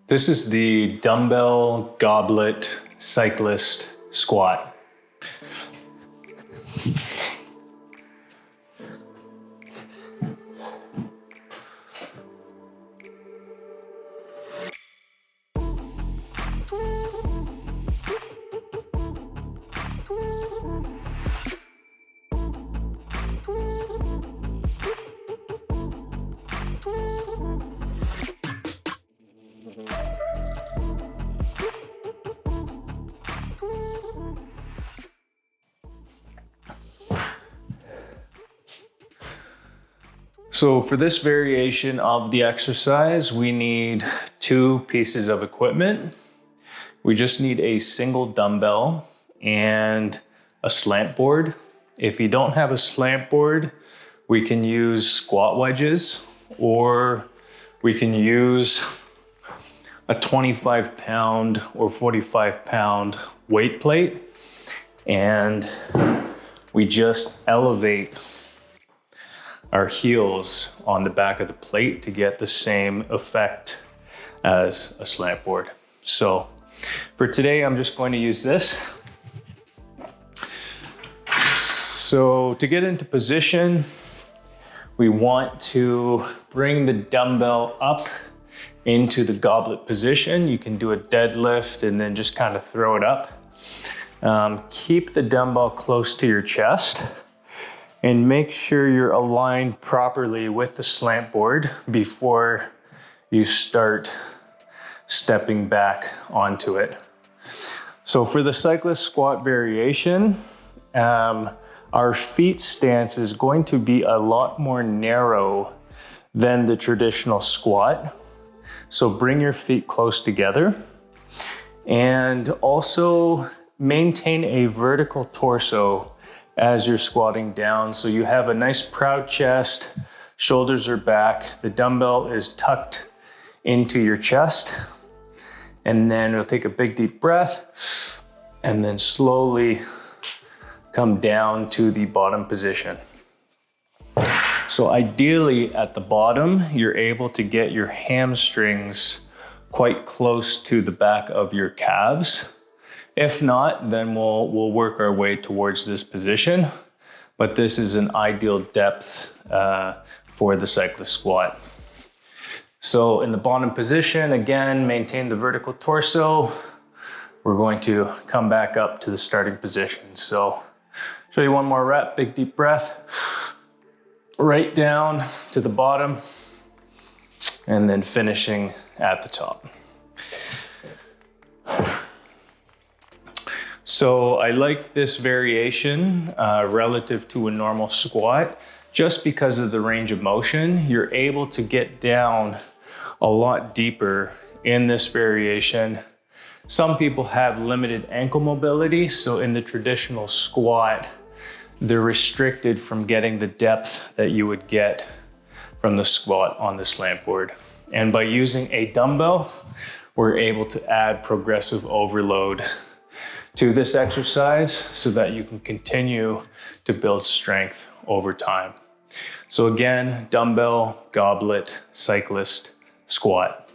This is the Dumbbell Goblet Cyclist squat. So for this variation of the exercise, we need 2 pieces of equipment. We just need a single dumbbell and a slant board. If you don't have a slant board, we can use squat wedges, or we can use a 25-pound or 45-pound weight plate, and we just elevate our heels on the back of the plate to get the same effect as a slant board. So for today, I'm just going to use this. So to get into position, we want to bring the dumbbell up into the goblet position. You can do a deadlift and then just kind of throw it up. Keep the dumbbell close to your chest and make sure you're aligned properly with the slant board before you start stepping back onto it. So for the cyclist squat variation, our feet stance is going to be a lot more narrow than the traditional squat. So bring your feet close together and also maintain a vertical torso as you're squatting down. So you have a nice proud chest, shoulders are back, the dumbbell is tucked into your chest, and then you'll take a big deep breath and then slowly come down to the bottom position. So ideally at the bottom, you're able to get your hamstrings quite close to the back of your calves. If not, then we'll work our way towards this position, but this is an ideal depth for the cyclist squat. So in the bottom position, again, maintain the vertical torso. We're going to come back up to the starting position. So show you one more rep, big deep breath, right down to the bottom, and then finishing at the top. So I like this variation relative to a normal squat, just because of the range of motion. You're able to get down a lot deeper in this variation. Some people have limited ankle mobility, so in the traditional squat, they're restricted from getting the depth that you would get from the squat on the slant board. And by using a dumbbell, we're able to add progressive overload to this exercise so that you can continue to build strength over time. So again, dumbbell, goblet, cyclist, squat.